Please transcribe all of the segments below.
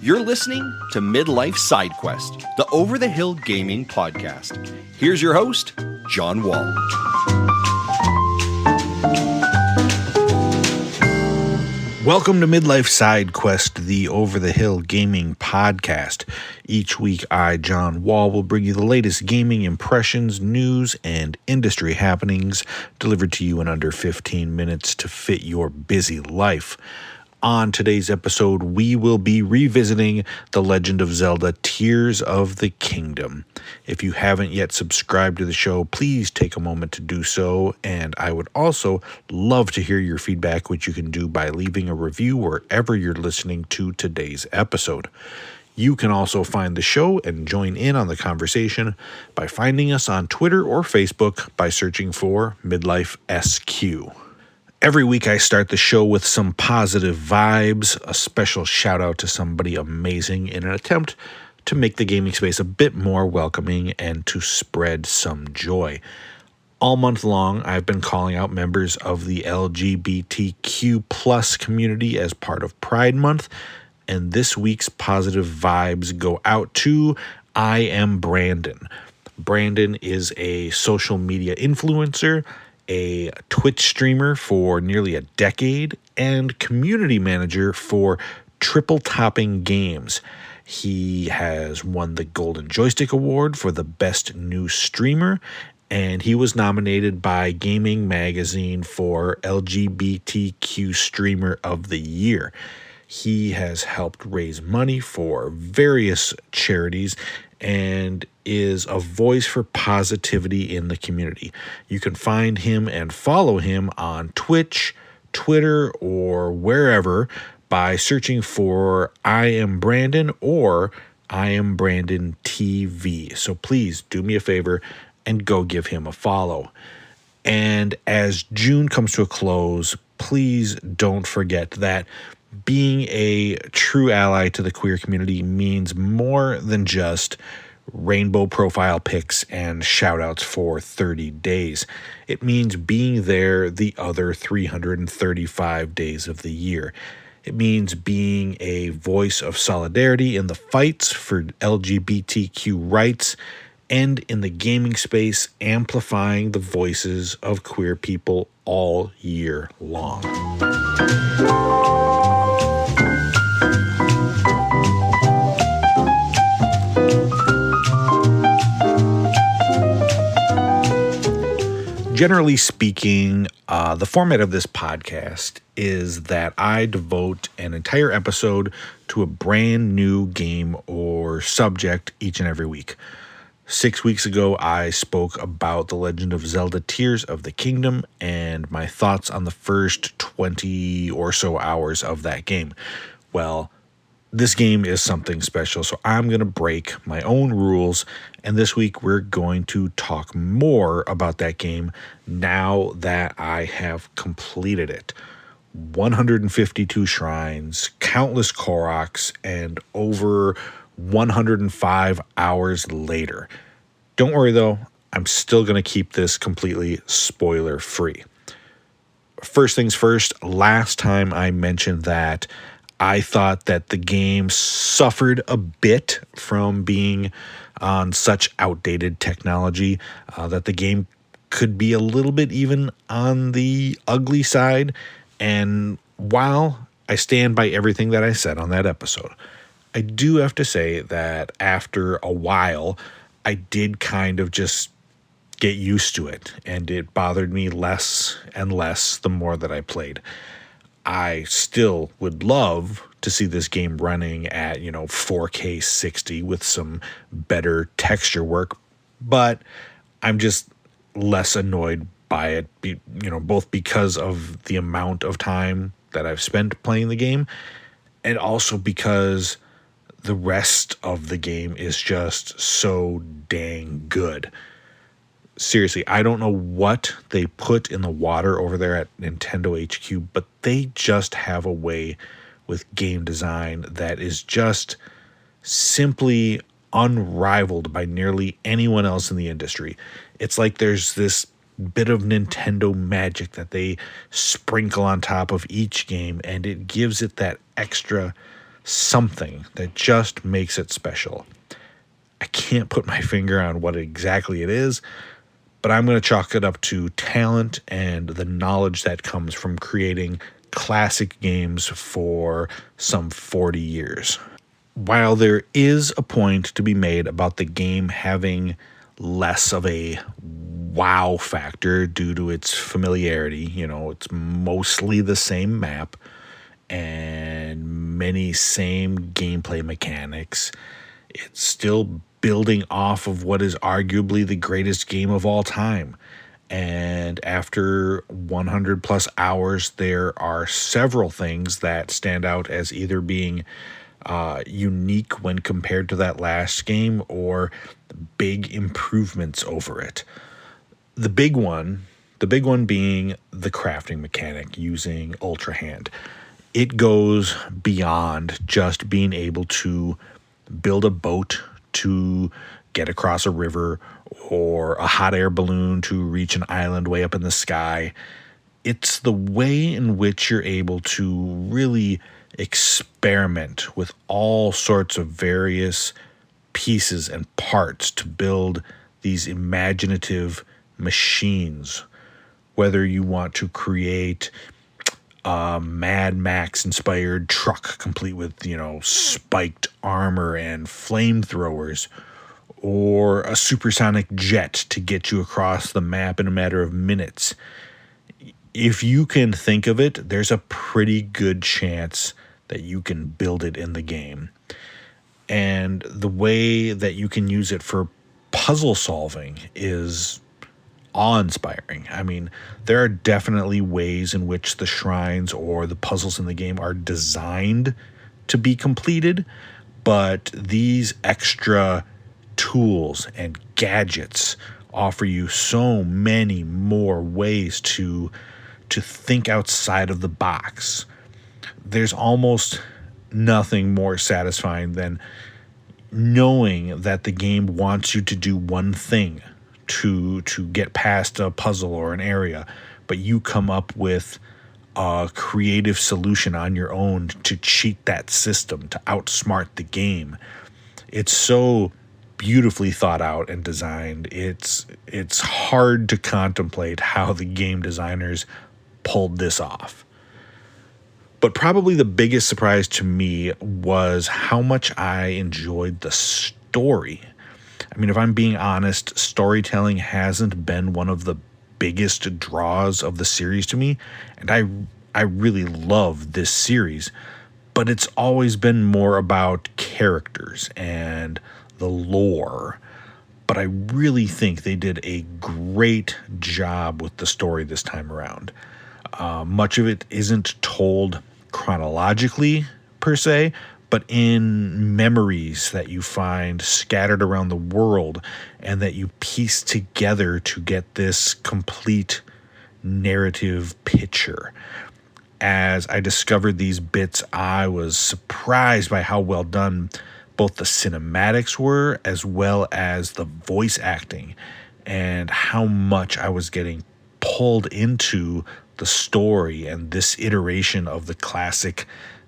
You're listening to Midlife Side Quest, the Over the Hill Gaming Podcast. Here's your host, John Wall. Welcome to Midlife Side Quest, the Over the Hill Gaming Podcast. Each week, I, John Wall, will bring you the latest gaming impressions, news, and industry happenings delivered to you in under 15 minutes to fit your busy life. On today's episode, we will be revisiting The Legend of Zelda: Tears of the Kingdom. If you haven't yet subscribed to the show, please take a moment to do so, and I would also love to hear your feedback, which you can do by leaving a review wherever you're listening to today's episode. You can also find the show and join in on the conversation by finding us on Twitter or Facebook by searching for Midlife SQ. Every week I start the show with some positive vibes, a special shout out to somebody amazing in an attempt to make the gaming space a bit more welcoming and to spread some joy. All month long, I've been calling out members of the LGBTQ plus community as part of Pride Month, and this week's positive vibes go out to I Am Brandon. Brandon is a social media influencer, a Twitch streamer for nearly a decade, and community manager for Triple Topping Games. He has won the Golden Joystick Award for the Best New Streamer, and he was nominated by Gaming Magazine for LGBTQ Streamer of the Year. He has helped raise money for various charities and is a voice for positivity in the community. You can find him and follow him on Twitch, Twitter, or wherever by searching for I Am Brandon or I Am Brandon TV. So please do me a favor and go give him a follow. And as June comes to a close, please don't forget that being a true ally to the queer community means more than just rainbow profile pics and shout-outs for 30 days. It means being there the other 335 days of the year. It means being a voice of solidarity in the fights for LGBTQ rights and in the gaming space, amplifying the voices of queer people all year long. Generally speaking, the format of this podcast is that I devote an entire episode to a brand new game or subject each and every week. 6 weeks ago, I spoke about The Legend of Zelda: Tears of the Kingdom and my thoughts on the first 20 or so hours of that game. Well, this game is something special, so I'm going to break my own rules, and this week we're going to talk more about that game now that I have completed it. 152 shrines, countless Koroks, and over 105 hours later. Don't worry though, I'm still going to keep this completely spoiler-free. First things first, last time I mentioned that I thought that the game suffered a bit from being on such outdated technology, that the game could be a little bit even on the ugly side. And while I stand by everything that I said on that episode, I do have to say that after a while, I did kind of just get used to it, and it bothered me less and less the more that I played. I still would love to see this game running at, 4K 60 with some better texture work, but I'm just less annoyed by it, both because of the amount of time that I've spent playing the game and also because the rest of the game is just so dang good. Seriously, I don't know what they put in the water over there at Nintendo HQ, but they just have a way with game design that is just simply unrivaled by nearly anyone else in the industry. It's like there's this bit of Nintendo magic that they sprinkle on top of each game, and it gives it that extra something that just makes it special. I can't put my finger on what exactly it is, but I'm going to chalk it up to talent and the knowledge that comes from creating classic games for some 40 years. While there is a point to be made about the game having less of a wow factor due to its familiarity, it's mostly the same map and many same gameplay mechanics. It's still building off of what is arguably the greatest game of all time. And after 100 plus hours, there are several things that stand out as either being unique when compared to that last game or big improvements over it. The big one being the crafting mechanic using Ultra Hand. It goes beyond just being able to build a boat to get across a river or a hot air balloon to reach an island way up in the sky. It's the way in which you're able to really experiment with all sorts of various pieces and parts to build these imaginative machines. Whether you want to create a Mad Max inspired truck complete with, spiked armor and flamethrowers, or a supersonic jet to get you across the map in a matter of minutes. If you can think of it, there's a pretty good chance that you can build it in the game. And the way that you can use it for puzzle solving is awe-inspiring. I mean, there are definitely ways in which the shrines or the puzzles in the game are designed to be completed, but these extra tools and gadgets offer you so many more ways to think outside of the box. There's almost nothing more satisfying than knowing that the game wants you to do one thing to get past a puzzle or an area, but you come up with a creative solution on your own to cheat that system, to outsmart the game. It's so beautifully thought out and designed. It's hard to contemplate how the game designers pulled this off. But probably the biggest surprise to me was how much I enjoyed the story. I mean, if I'm being honest, storytelling hasn't been one of the biggest draws of the series to me, and I really love this series, but it's always been more about characters and the lore. But I really think they did a great job with the story this time around. Much of it isn't told chronologically per se, but in memories that you find scattered around the world and that you piece together to get this complete narrative picture. As I discovered these bits, I was surprised by how well done both the cinematics were as well as the voice acting, and how much I was getting pulled into the story and this iteration of the classic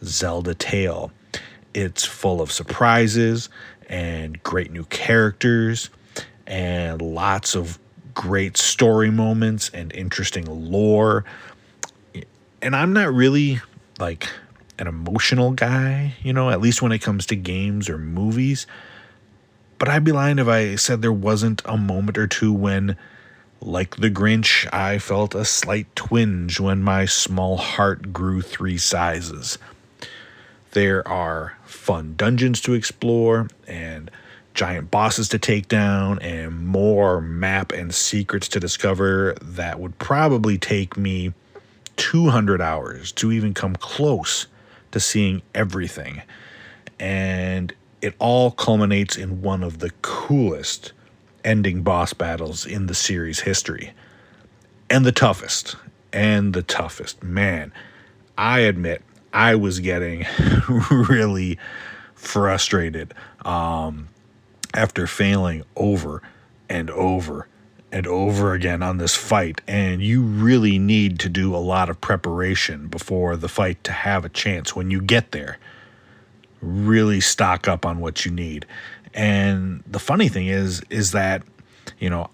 Zelda tale. It's full of surprises and great new characters and lots of great story moments and interesting lore. And I'm not really like an emotional guy, at least when it comes to games or movies. But I'd be lying if I said there wasn't a moment or two when, like the Grinch, I felt a slight twinge when my small heart grew 3 sizes. There are fun dungeons to explore and giant bosses to take down and more map and secrets to discover that would probably take me 200 hours to even come close to seeing everything. And it all culminates in one of the coolest ending boss battles in the series history. And the toughest. Man, I admit I was getting really frustrated after failing over and over and over again on this fight, and you really need to do a lot of preparation before the fight to have a chance when you get there. really stock up on what you need. And the funny thing is that,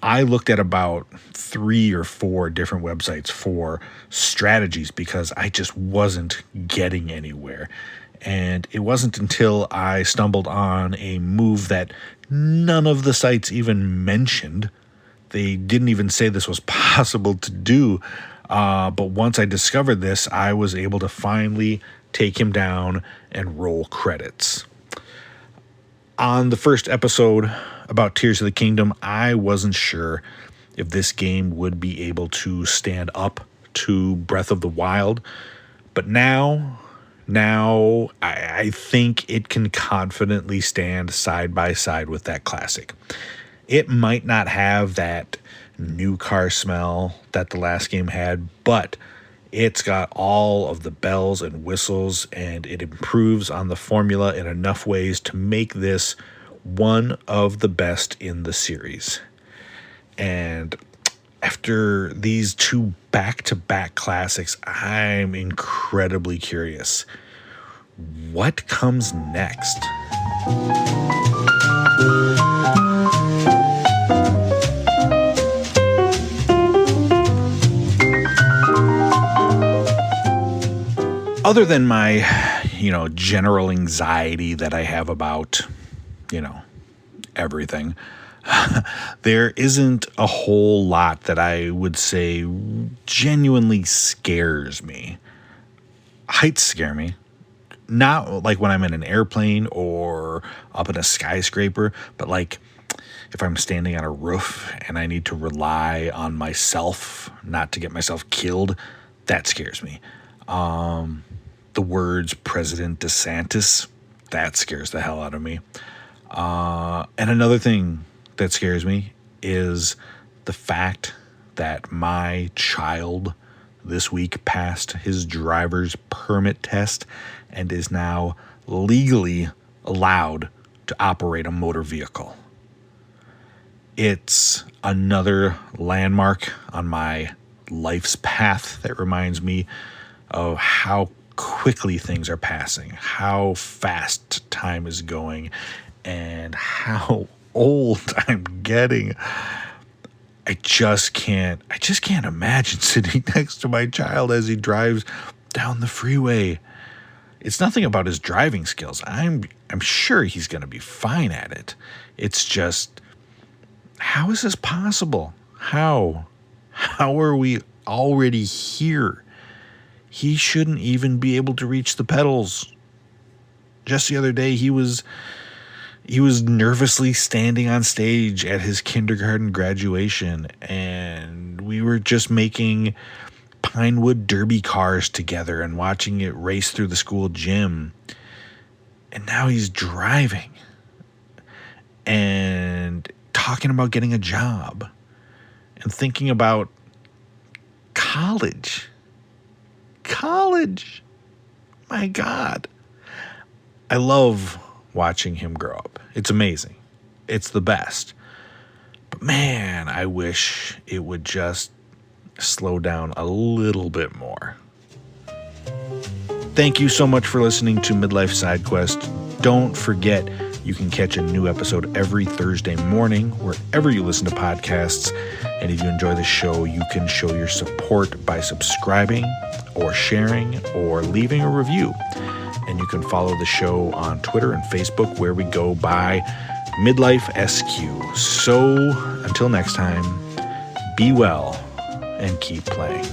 I looked at about 3 or 4 different websites for strategies because I just wasn't getting anywhere. And it wasn't until I stumbled on a move that none of the sites even mentioned. They didn't even say this was possible to do. But once I discovered this, I was able to finally take him down and roll credits. On the first episode about Tears of the Kingdom, I wasn't sure if this game would be able to stand up to Breath of the Wild. But now I think it can confidently stand side by side with that classic. It might not have that new car smell that the last game had, but it's got all of the bells and whistles, and it improves on the formula in enough ways to make this one of the best in the series. And after these 2 back-to-back classics, I'm incredibly curious. What comes next? Other than my, general anxiety that I have about, everything, there isn't a whole lot that I would say genuinely scares me. Heights scare me. Not like when I'm in an airplane or up in a skyscraper, but like if I'm standing on a roof and I need to rely on myself not to get myself killed, that scares me. The words President DeSantis, that scares the hell out of me. And another thing that scares me is the fact that my child this week passed his driver's permit test and is now legally allowed to operate a motor vehicle. It's another landmark on my life's path that reminds me of how quickly things are passing, how fast time is going, and how old I'm getting. I just can't imagine sitting next to my child as he drives down the freeway. It's nothing about his driving skills. I'm sure he's going to be fine at it. It's just, how is this possible? How are we already here? He shouldn't even be able to reach the pedals. Just the other day, he was nervously standing on stage at his kindergarten graduation, and we were just making Pinewood Derby cars together and watching it race through the school gym. And now he's driving and talking about getting a job and thinking about college. My God. I love watching him grow up. It's amazing. It's the best. But man, I wish it would just slow down a little bit more. Thank you so much for listening to Midlife Side Quest. Don't forget, you can catch a new episode every Thursday morning wherever you listen to podcasts. And if you enjoy the show, you can show your support by subscribing or sharing or leaving a review. And you can follow the show on Twitter and Facebook, where we go by Midlife SQ. So until next time, be well and keep playing.